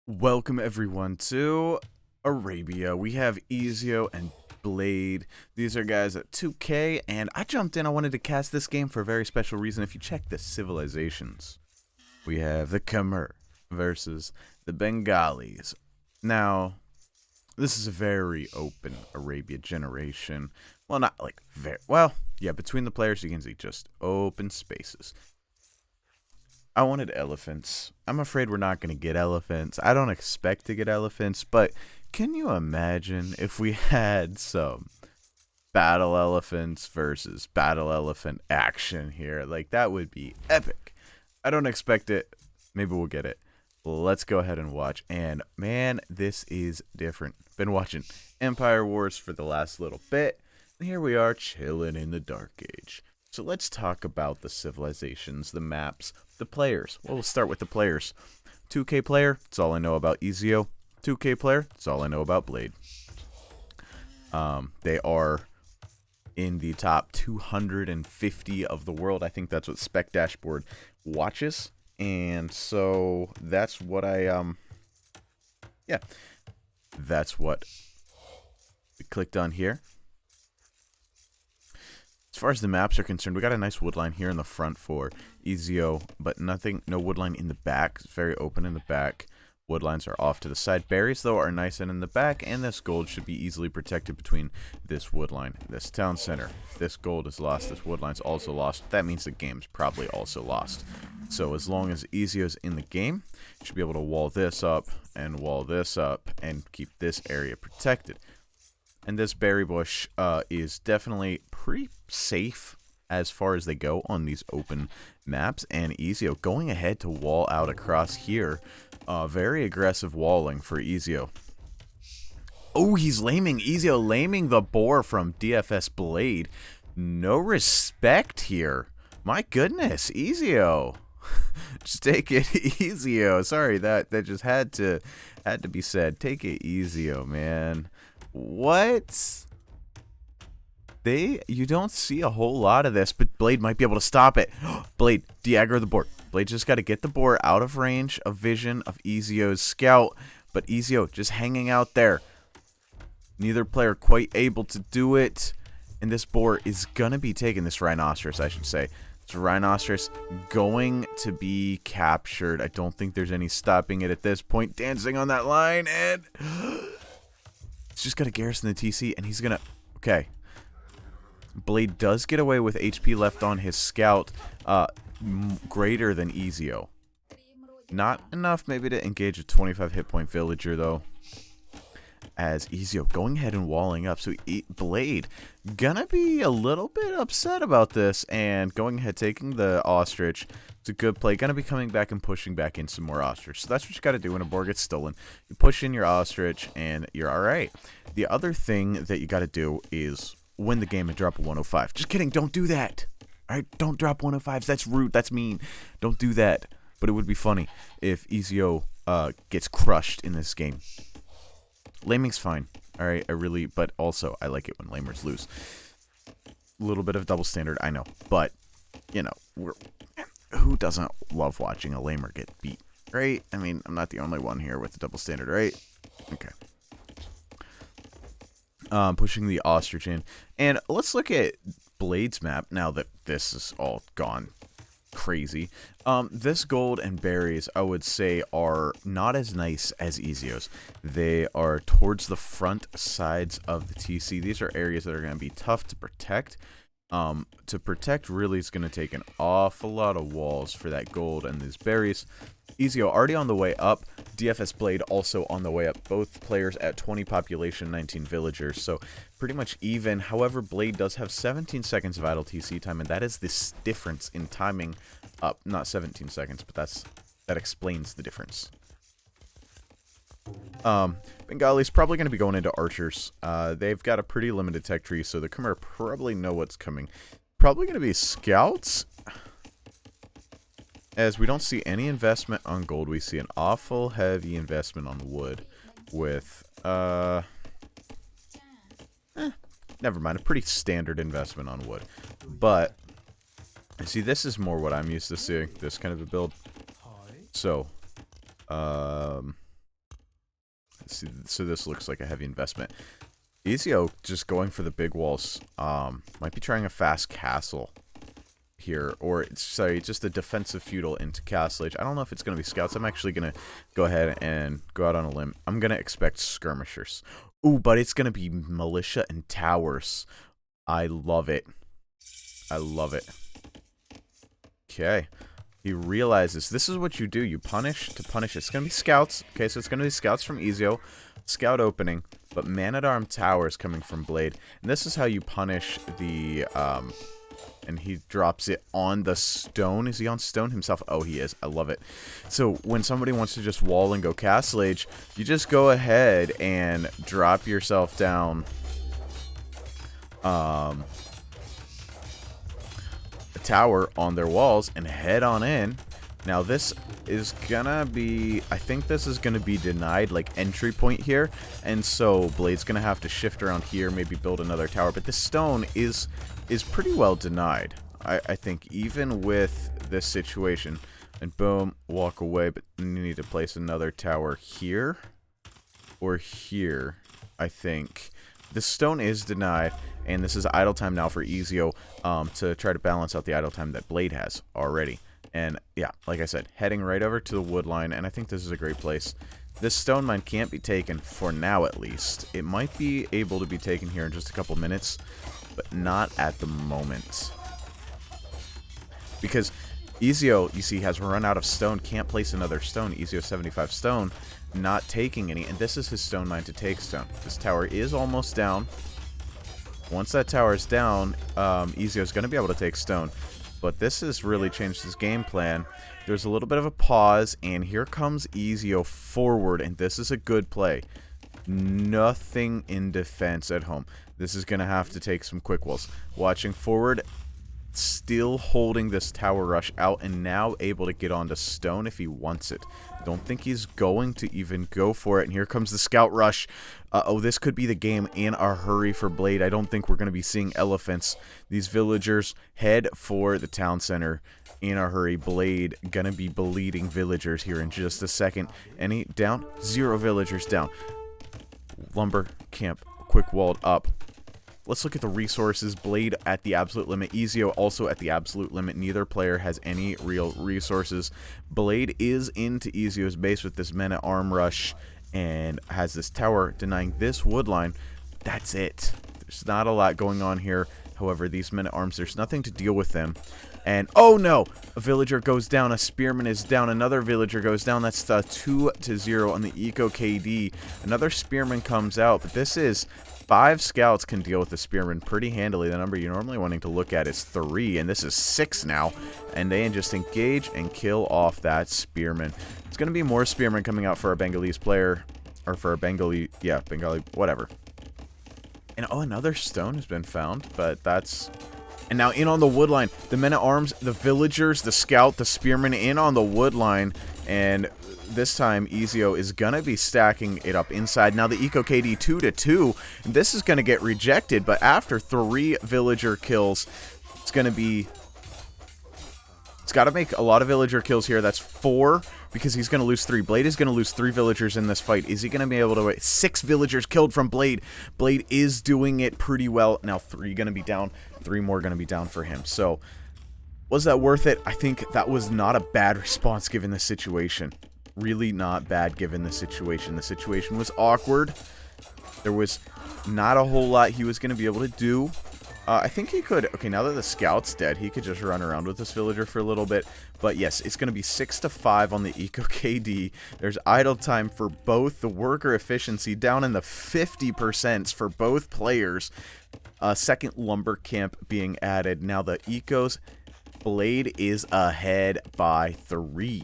Welcome everyone to Arabia. We have Ezio and Blade. These are guys at 2K, and I jumped in. I wanted to cast this game for a very special reason. If you check the civilizations, we have the Khmer versus the Bengalis. Now, this is a very open Arabia generation. Well, not like very well. Yeah, between the players, you can see just open spaces. I wanted elephants. I'm afraid we're not going to get elephants. I don't expect to get elephants, but can you imagine if we had some battle elephants versus battle elephant action here? Like, that would be epic. I don't expect it. Maybe we'll get it. Let's go ahead and watch. And, man, this is different. Been watching Empire Wars for the last little bit, and here we are chilling in the Dark Age. So let's talk about the civilizations, the maps, the players. Well, we'll start with the players. 2K player, that's all I know about Ezio. 2K player, that's all I know about Blade. They are in the top 250 of the world. I think that's what Spec Dashboard watches. And so that's what that's what we clicked on here. As far as the maps are concerned, we got a nice woodline here in the front for Ezio, but no woodline in the back. It's very open in the back. Woodlines are off to the side. Berries, though, are nice and in the back, and this gold should be easily protected between this woodline, this town center. If this gold is lost, this woodline's also lost. That means the game's probably also lost. So as long as Ezio's in the game, you should be able to wall this up and keep this area protected. And this berry bush is definitely pretty safe as far as they go on these open maps. And Ezio going ahead to wall out across here. Very aggressive walling for Ezio. Oh, he's laming. Ezio laming the boar from DFS Blade. No respect here. My goodness, Ezio. Just take it Ezio. Sorry, that just had to be said. Take it Ezio, man. What? You don't see a whole lot of this, but Blade might be able to stop it. Blade, de-aggro the boar. Blade just got to get the boar out of range of vision of Ezio's scout, but Ezio just hanging out there. Neither player quite able to do it, and this boar is going to be taken, this rhinoceros, I should say. This rhinoceros going to be captured. I don't think there's any stopping it at this point. Dancing on that line, and he's just got to garrison the TC, and he's going to... Okay. Blade does get away with HP left on his scout, greater than Ezio. Not enough maybe to engage a 25 hit point villager, though. As Ezio going ahead and walling up. So Blade gonna be a little bit upset about this, and going ahead taking the ostrich. It's a good play. Gonna be coming back and pushing back in some more ostrich. So that's what you gotta do when a boar gets stolen. You push in your ostrich and you're alright. The other thing that you gotta do is win the game and drop a 105. Just kidding, don't do that. Alright, don't drop 105s. That's rude, that's mean. Don't do that. But it would be funny if Ezio gets crushed in this game. Laming's fine. Alright, but also I like it when lamers lose. A little bit of double standard, I know. But, you know, who doesn't love watching a lamer get beat, right? I mean, I'm not the only one here with the double standard, right? Okay. Pushing the ostrich in. And let's look at Blade's map now that this is all gone crazy. This gold and berries, I would say, are not as nice as Ezio's. They are towards the front sides of the TC. These are areas that are going to be tough to protect. To protect really is going to take an awful lot of walls for that gold and these berries. Ezio already on the way up. DFS Blade also on the way up. Both players at 20 population, 19 villagers. So pretty much even. However, Blade does have 17 seconds of idle TC time, and that is this difference in timing up. Not 17 seconds, but that explains the difference. Bengali's probably going to be going into archers. They've got a pretty limited tech tree, so the Khmer probably know what's coming. Probably going to be scouts. As we don't see any investment on gold, we see an awful heavy investment on wood with, never mind, a pretty standard investment on wood. But, see, this is more what I'm used to seeing, this kind of a build. So, So this looks like a heavy investment. Ezio just going for the big walls. Might be trying a fast castle here, or sorry, just a defensive feudal into castle age. I don't know if it's going to be scouts. I'm actually going to go ahead and go out on a limb. I'm going to expect skirmishers. Ooh, but it's going to be militia and towers. I love it. I love it. Okay. He realizes this is what you do. You punish to punish. It's going to be scouts. Okay, so it's going to be scouts from Ezio. Scout opening, but man-at-arm towers coming from Blade. And this is how you punish the, and he drops it on the stone. Is he on stone himself? Oh, he is. I love it. So when somebody wants to just wall and go Castle Age, you just go ahead and drop yourself down a tower on their walls and head on in. Now this is gonna be, I think this is gonna be denied, like entry point here, and so Blade's gonna have to shift around here, maybe build another tower. But this stone is pretty well denied, I think, even with this situation. And boom, walk away. But you need to place another tower here or here. I think this stone is denied, and this is idle time now for Ezio to try to balance out the idle time that Blade has already. And yeah, like I said, heading right over to the wood line, and I think this is a great place. This stone mine can't be taken, for now at least. It might be able to be taken here in just a couple minutes, but not at the moment. Because Ezio, you see, has run out of stone, can't place another stone. Ezio 75 stone, not taking any, and this is his stone mine to take stone. This tower is almost down. Once that tower is down, Ezio is going to be able to take stone. But this has really changed his game plan. There's a little bit of a pause, and here comes Ezio forward, and this is a good play. Nothing in defense at home. This is going to have to take some quick walls. Watching forward, still holding this tower rush out, and now able to get onto stone if he wants it. Don't think he's going to even go for it, and here comes the scout rush. Oh, this could be the game in a hurry for Blade. I don't think we're going to be seeing elephants. These villagers head for the town center in a hurry. Blade going to be bleeding villagers here in just a second. Any down? 0 villagers down. Lumber camp, quick walled up. Let's look at the resources. Blade at the absolute limit. Ezio also at the absolute limit. Neither player has any real resources. Blade is into Ezio's base with this men-at-arm rush and has this tower denying this wood line. That's it. There's not a lot going on here. However, these men-at-arms, there's nothing to deal with them. And, oh no! A villager goes down. A spearman is down. Another villager goes down. That's 2-0 on the Eco KD. Another spearman comes out. But this is 5 scouts can deal with the spearman pretty handily. The number you're normally wanting to look at is 3, and this is 6 now. And they just engage and kill off that spearman. It's going to be more spearmen coming out for a Bengalese player, or for a Bengali, yeah, Bengali, whatever. And oh, another stone has been found, but that's... And now in on the wood line, the men-at-arms, the villagers, the scout, the spearman in on the wood line, and this time Ezio is gonna be stacking it up inside. Now the Eco KD 2-2, and this is gonna get rejected, but after 3 villager kills, it's gonna be... It's got to make a lot of villager kills here. That's 4, because he's going to lose 3. Blade is going to lose 3 villagers in this fight. Is he going to be able to wait? 6 villagers killed from Blade. Blade is doing it pretty well. Now 3 going to be down. 3 more going to be down for him. So, was that worth it? I think that was not a bad response given the situation. Really not bad given the situation. The situation was awkward. There was not a whole lot he was going to be able to do. I think he could... Okay, now that the scout's dead, he could just run around with this villager for a little bit. But yes, it's going to be 6-5 on the Eco KD. There's idle time for both. The worker efficiency down in the 50% for both players. Second lumber camp being added. Now the Ecos... Blade is ahead by 3.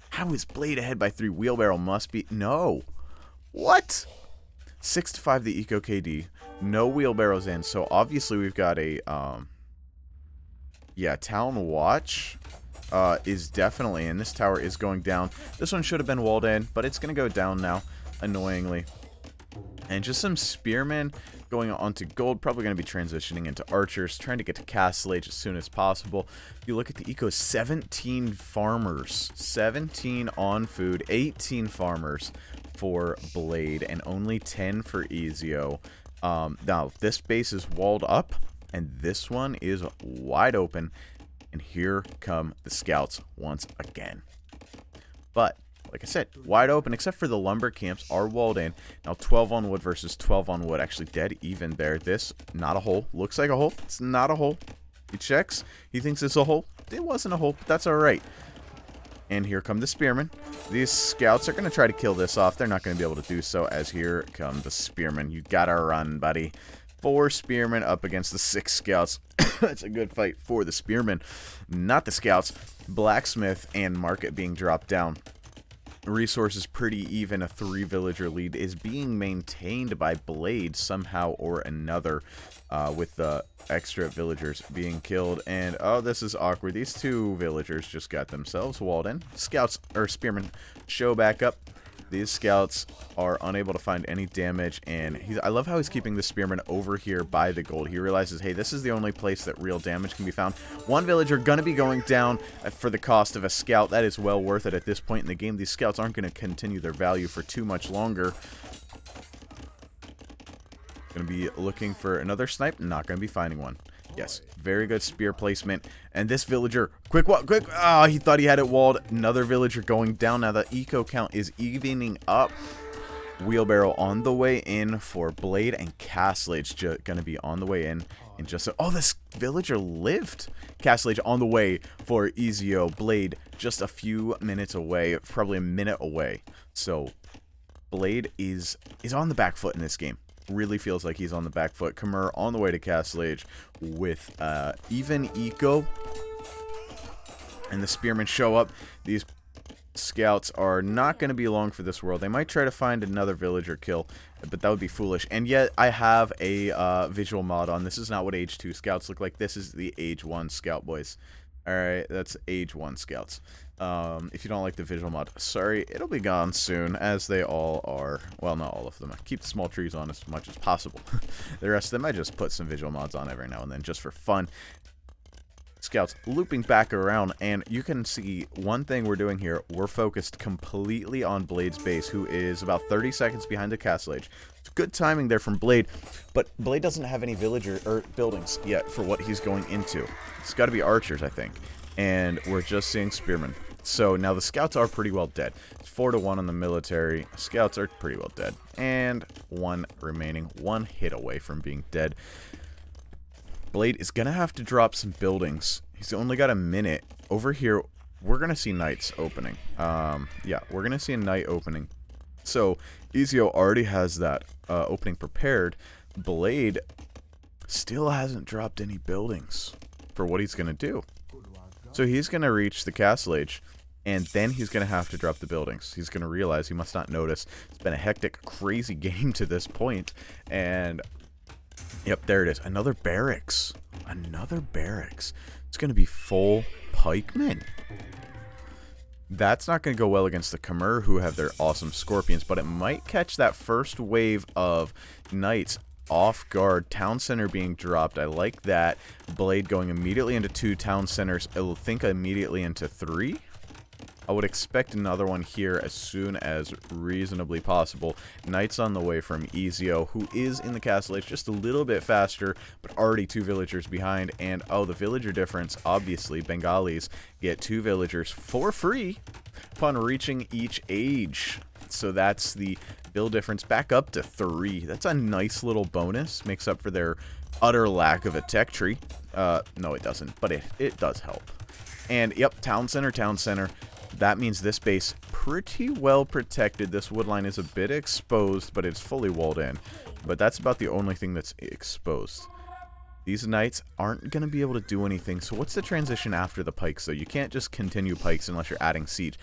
How is Blade ahead by 3? Wheelbarrow must be... No. What? 6-5 the Eco KD. No wheelbarrows in, so obviously we've got a, yeah, Town Watch, is definitely in. This tower is going down. This one should have been walled in, but it's going to go down now, annoyingly. And just some spearmen going on to gold, probably going to be transitioning into archers, trying to get to Castle Age as soon as possible. If you look at the Eco, 17 farmers, 17 on food, 18 farmers. for Blade and only 10 for Ezio. Now, this base is walled up, and this one is wide open. And here come the scouts once again. But, like I said, wide open, except for the lumber camps are walled in. Now, 12 on wood versus 12 on wood. Actually, dead even there. This, not a hole. Looks like a hole. It's not a hole. He checks. He thinks it's a hole. It wasn't a hole, but that's alright. And here come the spearmen. These scouts are going to try to kill this off. They're not going to be able to do so, as here come the spearmen. You gotta run, buddy. 4 spearmen up against the 6 scouts. That's a good fight for the spearmen, not the scouts. Blacksmith and market being dropped down. Resources pretty even. A 3 villager lead is being maintained by Blade somehow or another, with the extra villagers being killed. And oh, this is awkward. These 2 villagers just got themselves walled in. Scouts or spearmen show back up. These scouts are unable to find any damage, and I love how he's keeping the spearman over here by the gold. He realizes, hey, this is the only place that real damage can be found. 1 villager gonna be going down for the cost of a scout. That is well worth it at this point in the game. These scouts aren't going to continue their value for too much longer. Gonna be looking for another snipe. Not gonna be finding one. Yes, very good spear placement. And this villager, quick walk, quick. Ah, he thought he had it walled. Another villager going down. Now the eco count is evening up. Wheelbarrow on the way in for Blade, and Castlage gonna be on the way in just oh, this villager lived. Castlage on the way for Ezio. Blade just a few minutes away, probably a minute away. So Blade is on the back foot in this game. Really feels like he's on the back foot. Khmer on the way to Castlage with even eco. And the spearmen show up. These scouts are not going to be long for this world. They might try to find another villager kill, but that would be foolish. And yet I have a visual mod on. This is not what age 2 scouts look like. This is the age 1 scout, boys. Alright, that's age 1 scouts. If you don't like the visual mod, sorry, it'll be gone soon, as they all are. Well, not all of them. I keep the small trees on as much as possible. The rest of them, I just put some visual mods on every now and then, just for fun. Scouts looping back around, and you can see one thing we're doing here. We're focused completely on Blade's base, who is about 30 seconds behind the Castlage. It's good timing there from Blade, but Blade doesn't have any villager or buildings yet for what he's going into. It's got to be archers, I think, and we're just seeing spearmen. So now the scouts are pretty well dead. It's 4-1 on the military. Scouts are pretty well dead, and 1 remaining, 1 hit away from being dead. Blade is gonna have to drop some buildings. He's only got a minute. Over here, we're gonna see knights opening. Yeah, we're gonna see a knight opening. So Ezio already has that opening prepared. Blade still hasn't dropped any buildings for what he's gonna do. So he's gonna reach the Castlage, and then he's gonna have to drop the buildings. He's gonna realize he must not notice. It's been a hectic, crazy game to this point, and yep, there it is. Another barracks. Another barracks. It's going to be full pikemen. That's not going to go well against the Khmer, who have their awesome scorpions, but it might catch that first wave of knights off guard. Town center being dropped. I like that. Blade going immediately into 2 town centers. It'll think immediately into 3. I would expect another one here as soon as reasonably possible. Knights on the way from Ezio, who is in the Castlage just a little bit faster, but already 2 villagers behind. And, oh, the villager difference, obviously, Bengalis get 2 villagers for free upon reaching each age. So that's the build difference back up to 3. That's a nice little bonus. Makes up for their utter lack of a tech tree. No, it doesn't, but it does help. And, yep, town center, town center. That means this base pretty well protected. This wood line is a bit exposed, but it's fully walled in. But that's about the only thing that's exposed. These knights aren't going to be able to do anything. So what's the transition after the pikes, though? You can't just continue pikes unless you're adding siege.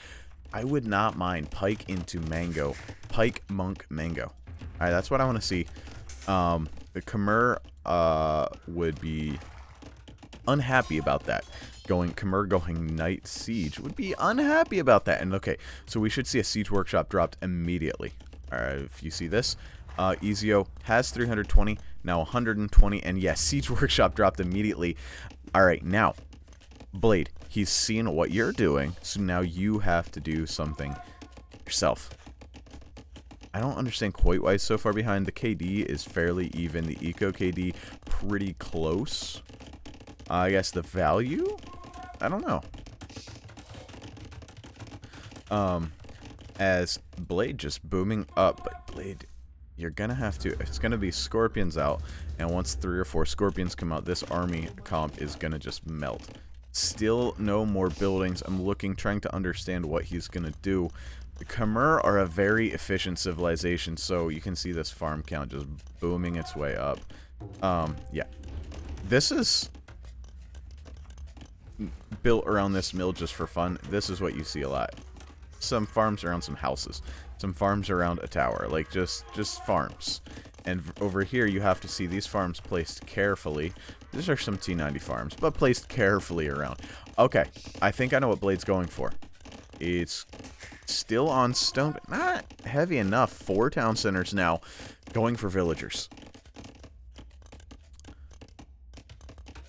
I would not mind pike into mango. Pike, monk, mango. Alright, that's what I want to see. The Khmer would be unhappy about that. Khmer going Knight Siege would be unhappy about that. And okay, so we should see a Siege Workshop dropped immediately. Alright, if you see this, Ezio has 320, now 120, and yes, Siege Workshop dropped immediately. Alright, now, Blade, he's seen what you're doing, so now you have to do something yourself. I don't understand quite why it's so far behind. The KD is fairly even. The Eco KD pretty close. I guess the value? I don't know. As Blade just booming up, but Blade, you're gonna have to, it's gonna be Scorpions out, and once 3 or 4 Scorpions come out, this army comp is gonna just melt. Still no more buildings. I'm looking, trying to understand what he's gonna do. The Khmer are a very efficient civilization, so you can see this farm count just booming its way up. Yeah. This is built around this mill just for fun. This is what you see a lot. Some farms around some houses. Some farms around a tower. Like, just farms. And over here, you have to see these farms placed carefully. These are some T90 farms, but placed carefully around. Okay, I think I know what Blade's going for. It's still on stone, but not heavy enough. 4 town centers now, going for villagers.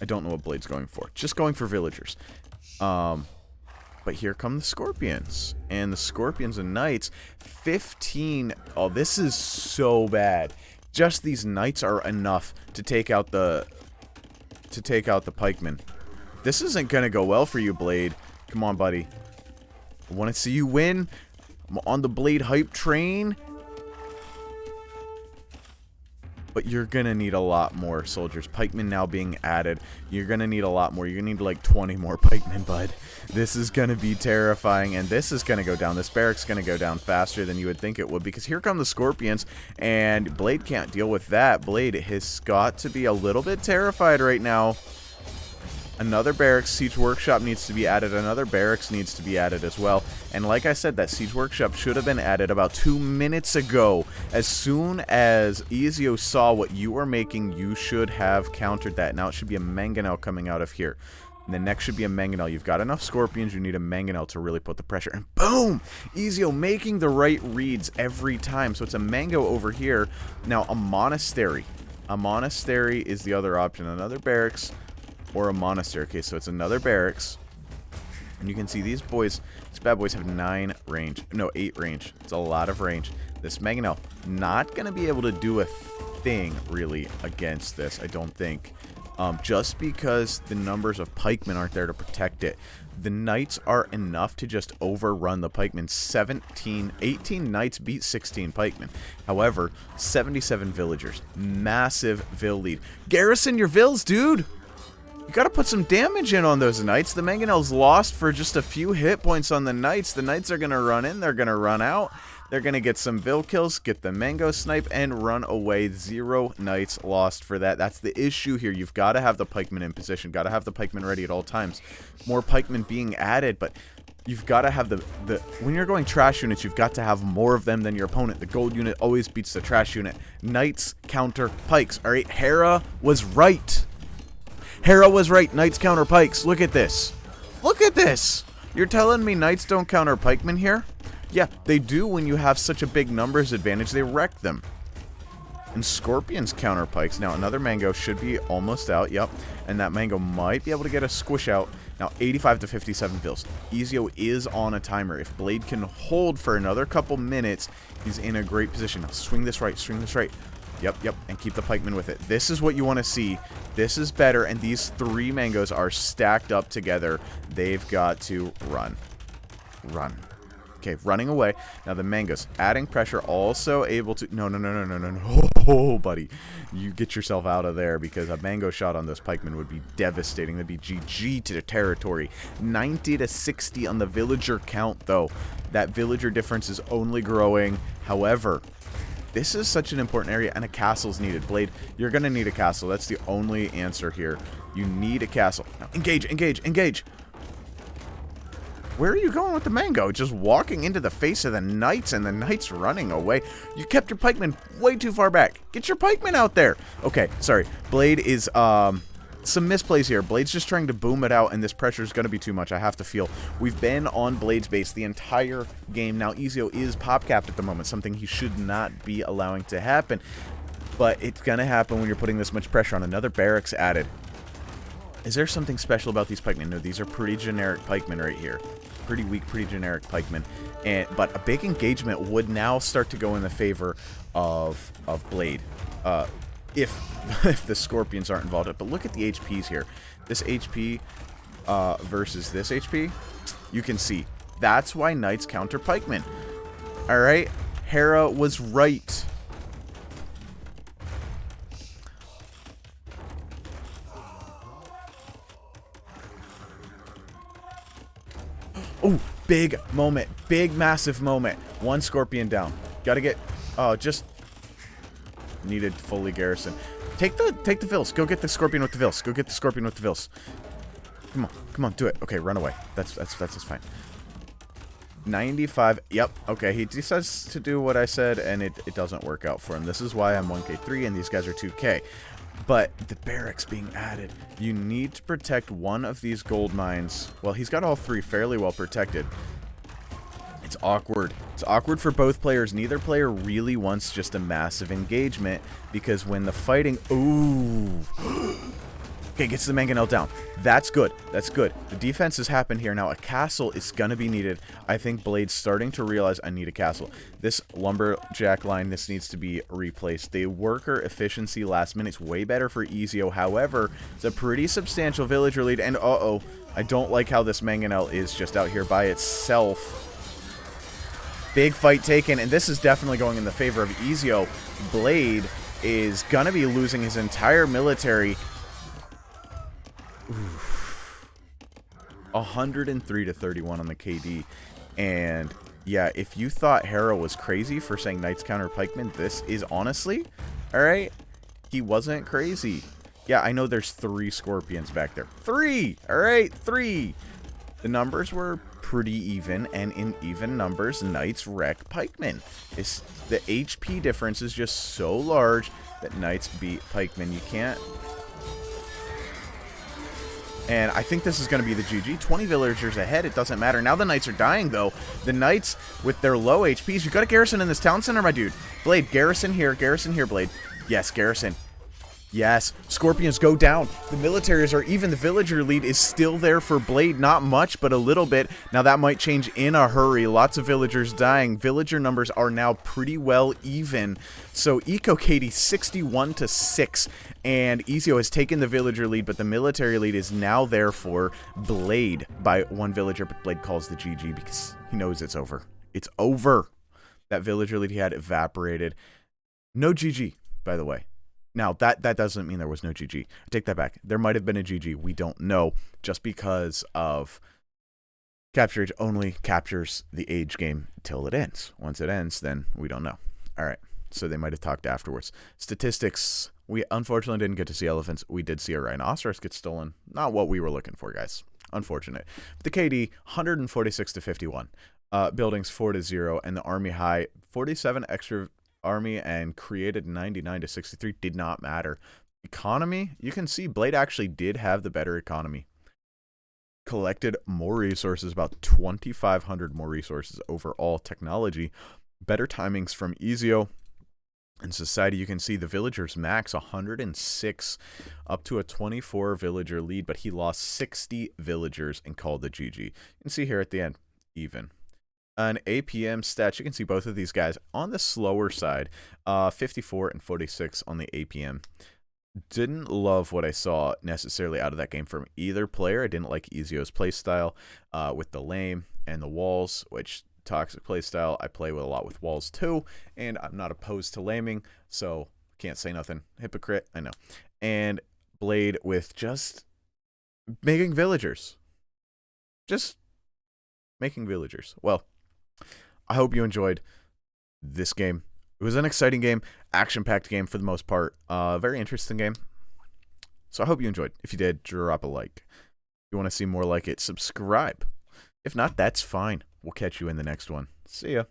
I don't know what Blade's going for. Just going for villagers. But here come the Scorpions. And the Scorpions and Knights, 15. Oh, this is so bad. Just these Knights are enough to take out the pikemen. This isn't gonna go well for you, Blade. Come on, buddy. I want to see you win. I'm on the Blade hype train. But you're going to need a lot more soldiers. Pikemen now being added. You're going to need a lot more. You're going to need like 20 more pikemen, bud. This is going to be terrifying. And this is going to go down. This barrack's going to go down faster than you would think it would. Because here come the Scorpions. And Blade can't deal with that. Blade has got to be a little bit terrified right now. Another barracks, siege workshop needs to be added. Another barracks needs to be added as well. And like I said, that siege workshop should have been added about 2 minutes ago. As soon as Ezio saw what you were making, you should have countered that. Now it should be a mangonel coming out of here. And the next should be a mangonel. You've got enough Scorpions, you need a mangonel to really put the pressure. And boom! Ezio making the right reads every time. So it's a mango over here. Now a monastery. A monastery is the other option. Another barracks. Or a monastery. Okay, so it's another barracks. And you can see these boys, these bad boys have 9 range. No, 8 range. It's a lot of range. This mangonel, not going to be able to do a thing, really, against this, I don't think. Just because the numbers of pikemen aren't there to protect it. The knights are enough to just overrun the pikemen. 18 knights beat 16 pikemen. However, 77 villagers. Massive vill lead. Garrison your vills, dude! You gotta put some damage in on those knights. The mangonel's lost for just a few hit points on the knights. The knights are gonna run in, they're gonna run out. They're gonna get some vill kills, get the mango snipe, and run away. 0 knights lost for that. That's the issue here. You've gotta have the pikemen in position. Gotta have the pikemen ready at all times. More pikemen being added, but you've got to have the when you're going trash units, you've got to have more of them than your opponent. The gold unit always beats the trash unit. Knights counter pikes. All right, Hera was right. Hera was right. Knights counter pikes. Look at this. Look at this. You're telling me knights don't counter pikemen here? Yeah, they do when you have such a big numbers advantage. They wreck them. And Scorpions counter pikes. Now, another mango should be almost out. Yep. And that mango might be able to get a squish out. Now, 85 to 57 vills. Ezio is on a timer. If Blade can hold for another couple minutes, he's in a great position. Now, swing this right. Swing this right. Yep, and keep the pikemen with it. This is what you want to see. This is better, and these 3 mangoes are stacked up together. They've got to run. Run. Okay, running away. Now the mangoes, adding pressure, also able to... No. Oh, buddy. You get yourself out of there, because a mango shot on those pikemen would be devastating. That'd be GG to the territory. 90 to 60 on the villager count, though. That villager difference is only growing. However... this is such an important area, and a castle's needed. Blade, you're going to need a castle. That's the only answer here. You need a castle. Now, engage, engage, engage. Where are you going with the mango? Just walking into the face of the knights, and the knights running away. You kept your pikemen way too far back. Get your pikemen out there. Okay, sorry. Blade is, some misplays here. Blade's just trying to boom it out, and this pressure is going to be too much, I have to feel. We've been on Blade's base the entire game. Now, Ezio is pop-capped at the moment, something he should not be allowing to happen. But it's going to happen when you're putting this much pressure on. Another barracks added. Is there something special about these pikemen? No, these are pretty generic pikemen right here. pretty weak, pretty generic pikemen. But a big engagement would now start to go in the favor of Blade. If the Scorpions aren't involved. But look at the HPs here. This HP versus this HP, you can see. That's why Knights counter pikemen. Alright? Hera was right. Oh, big moment. Big, massive moment. One Scorpion down. Gotta get... Oh, just... Needed fully garrison. Take the Vils. Go get the Scorpion with the Vils. Go get the Scorpion with the Vils. Come on, do it. Okay, run away. That's fine. 95. Yep. Okay, he decides to do what I said, and it doesn't work out for him. This is why I'm 1k3 and these guys are 2k. But the barracks being added, you need to protect one of these gold mines. Well, he's got all three fairly well protected. It's awkward. It's awkward for both players. Neither player really wants just a massive engagement, because when the fighting... Ooh. Okay, gets the mangonel down. That's good. That's good. The defense has happened here. Now, a castle is going to be needed. I think Blade's starting to realize I need a castle. This lumberjack line, this needs to be replaced. The worker efficiency last minute's way better for Ezio. However, it's a pretty substantial villager lead. And, uh-oh, I don't like how this mangonel is just out here by itself. Big fight taken, and this is definitely going in the favor of Ezio. Blade is going to be losing his entire military. Oof. 103 to 31 on the KD. And yeah, if you thought Hera was crazy for saying Knights counter pikemen, this is honestly, alright, he wasn't crazy. Yeah, I know there's 3 Scorpions back there. 3! Alright, 3! The numbers were pretty even, and in even numbers, Knights wreck pikemen. The HP difference is just so large that Knights beat pikemen. You can't... And I think this is going to be the GG. 20 villagers ahead. It doesn't matter. Now the Knights are dying, though. The Knights, with their low HPs. You got a garrison in this town center, my dude. Blade, garrison here, Blade. Yes, garrison. Yes. Scorpions go down. The militaries are even. The villager lead is still there for Blade. Not much, but a little bit. Now that might change in a hurry. Lots of villagers dying. Villager numbers are now pretty well even. So Eco Katie 61 to 6. And Ezio has taken the villager lead, but the military lead is now there for Blade by 1 villager. But Blade calls the GG because he knows it's over. It's over. That villager lead he had evaporated. No GG, by the way. Now, that doesn't mean there was no GG. I take that back. There might have been a GG. We don't know, just because of Capture Age only captures the age game till it ends. Once it ends, then we don't know. All right, so they might have talked afterwards. Statistics, we unfortunately didn't get to see elephants. We did see a rhinoceros get stolen. Not what we were looking for, guys. Unfortunate. The KD, 146 to 51. Buildings, 4 to 0. And the army high, 47 extra... army, and created 99 to 63. Did not matter. Economy, you can see Blade actually did have the better economy. Collected more resources, about 2,500 more resources overall. Technology, better timings from Ezio. And society, you can see the villagers max 106 up to a 24 villager lead, but he lost 60 villagers and called the GG. You can see here at the end, even. An APM stats, you can see both of these guys on the slower side, 54 and 46 on the APM. Didn't love what I saw necessarily out of that game from either player. I didn't like Ezio's playstyle with the lame and the walls, which toxic playstyle. I play with a lot with walls too, and I'm not opposed to laming, so can't say nothing. Hypocrite, I know. And Blade with just making villagers. Just making villagers. Well, I hope you enjoyed this game. It was an exciting game, action-packed game for the most part. Very interesting game. So I hope you enjoyed. If you did, drop a like. If you want to see more like it, subscribe. If not, that's fine. We'll catch you in the next one. See ya.